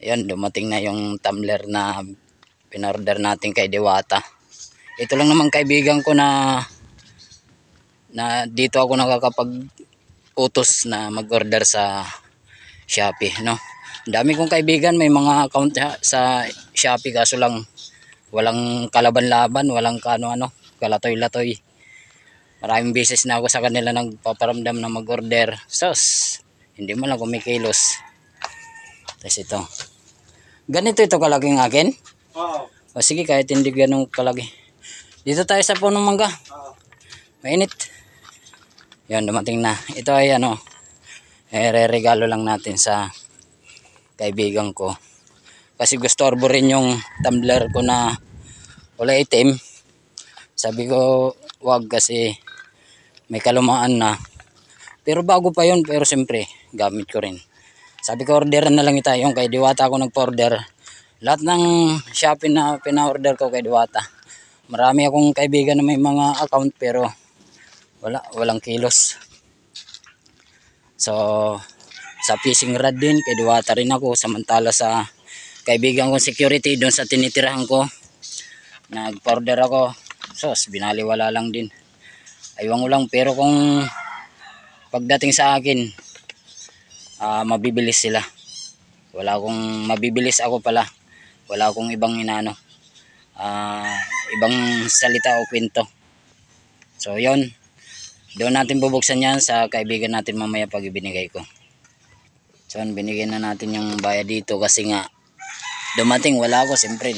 Ayan, dumating na yung tumbler na pinorder natin kay Diwata. Ito lang naman kaibigan ko na dito ako nakakapag-utos na mag-order sa Shopee, no? Ang dami kong kaibigan, may mga account sa Shopee, kaso lang walang kalaban-laban, walang kano-ano, kalatoy-latoy. Maraming beses na ako sa kanila nagpaparamdam na mag-order. Sos, hindi mo lang kumikilos. Tapos ito. Ganito ito kalaging akin? Oo. O sige, kahit hindi ganun kalagi. Dito tayo sa punong mangga. Oo. Mainit. Yan, dumating na. Ito ay ano, re-regalo lang natin sa kaibigan ko. Kasi gusto rin yung tumbler ko na kulay itim. Sabi ko, wag kasi may kalumaan na. Pero bago pa yun, pero siyempre, gamit ko rin. Sabi ko, orderan na lang ito. Yung kay Diwata ako nag-order. Lahat ng Shopee na pina-order ko kay Diwata. Marami akong kaibigan na may mga account pero walang kilos. So, sa fishing rod din, kay Diwata rin ako. Samantala sa kaibigan kong security doon sa tinitirahan ko, nag-order ako. Sos, binaliwala lang din. Aywan ko lang, pero kung pagdating sa akin, mabibilis sila. Mabibilis ako pala. Wala akong ibang inano. Ibang salita o kwento. So, yon. Doon natin bubuksan yan sa kaibigan natin mamaya pag ibinigay ko. So, binigyan na natin yung bayad dito kasi nga dumating, wala ako. Siyempre,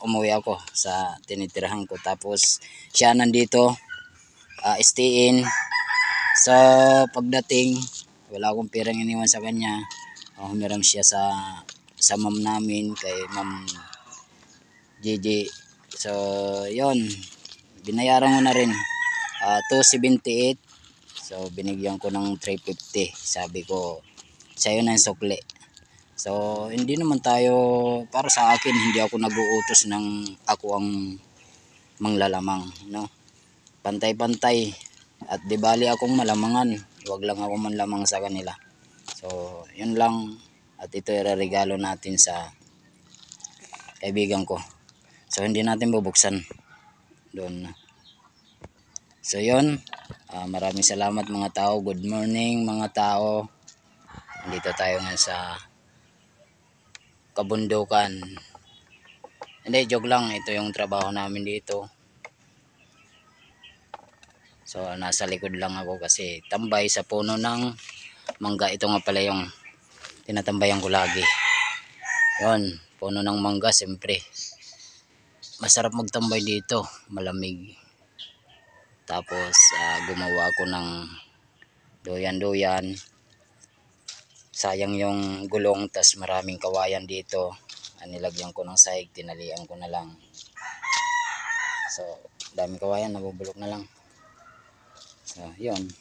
umuwi ako sa tinitirahan ko. Tapos, siya nandito, stay in. So, pagdating, wala akong pirang iniwan sa kanya. Humiram siya sa ma'am namin, kay Ma'am Gigi. So, yon. Binayaran ko na rin. 278. So, binigyan ko ng 350. Sabi ko, sa'yo na yung sukli. So, hindi naman tayo, para sa akin, hindi ako nag-uutos ng ako ang manglalamang, no? Pantay-pantay. At di bali akong malamangan. Huwag lang ako manlamang sa kanila. So, yun lang. At ito i-regalo natin sa kaibigan ko. So, hindi natin bubuksan doon. So, yun. Maraming salamat mga tao. Good morning mga tao. Dito tayo ngayon sa kabundukan. Hindi, joke lang. Ito yung trabaho namin dito. So, nasa likod lang ako kasi tambay sa puno ng mangga. Ito nga pala yung tinatambayan ko lagi. Yun, puno ng mangga, siyempre. Masarap magtambay dito, malamig. Tapos, gumawa ako ng doyan-doyan. Sayang yung gulong, tas maraming kawayan dito. Nilagyan ko ng sahig, tinalian ko na lang. So, daming kawayan, nabubulok na lang. So, yun.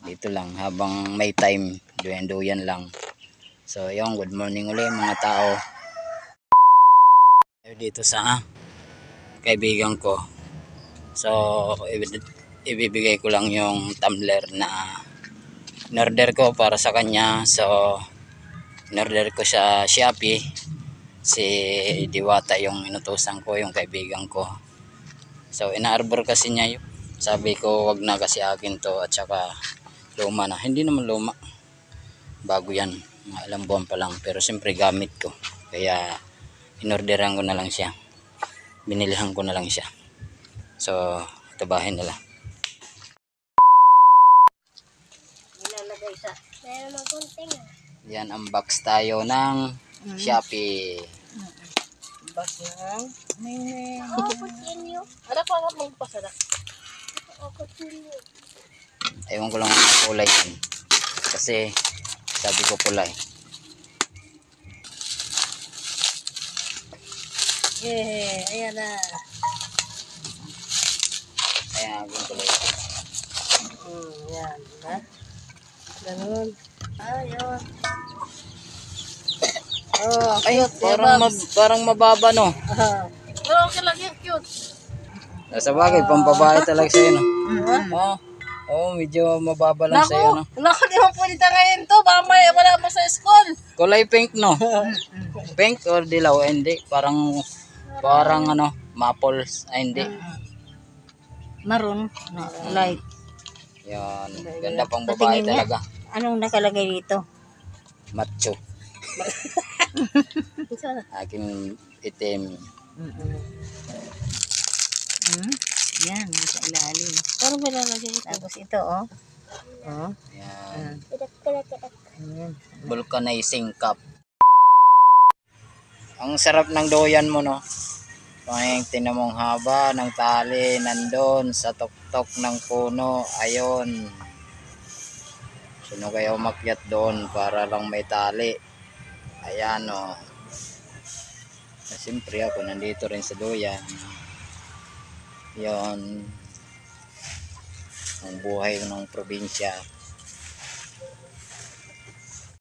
Dito lang, habang may time, doyan-doyan lang. So, yun, good morning ulit mga tao. Dito sa kaibigan ko. So, ibibigay ko lang yung tumbler na in-order ko para sa kanya. So, in-order ko sa Shopee. Si Diwata yung inutusan ko, yung kaibigan ko. So, ina-arbor kasi niya yun. Sabi ko, wag na kasi akin to, at saka luma na. Hindi naman luma. Bago yan. Ilang buwan pa lang. Pero siyempre gamit ko. Kaya, in-orderan ko na lang siya. Binilihan ko na lang siya. So, tabahin nila. Nilalagay sa. Meron ng kunting Yan, unbox tayo ng Shopee. Bas lang. May. Oo, kutsilyo. Ano pa nga magpasara? Oo, kutsilyo. Ewan ko lang ang kulay yan. Kasi, sabi ko kulay. Ayan na. Ayan, yung kulay. Yan. Ha? Ganun. Ayun. Oh, Ay, cute. parang mababa, no? Pero okay lang yan, cute. Sa bagay, pambabae talaga sa'yo, no? Ha? Oh, Oh, medyo mababa lang sa'yo, no? Naku, di mo pwede tangayin to. Mamaya wala mo sa school. Kulay pink, no? Pink or dilaw? Hindi. Parang ano, maple. Ay, hindi. Maroon. No, light. Yan. Ganda pang babae Patingin nga. talaga. Anong nakalagay dito? Macho. Isa na. Aking itim. Yan, sa ilalim. Parang may lalagay ito. Tapos ito, oh. Oh. Yan. Ayan. Vulcanizing cup. Ang sarap ng doyan mo, no? Panging tingnan mong haba ng tali nandun sa tuktok ng puno. Ayon. Sino kaya umakyat doon para lang may tali? Ayan, o. Siyempre ako nandito rin sa doyan. Yon ang buhay ng probinsya.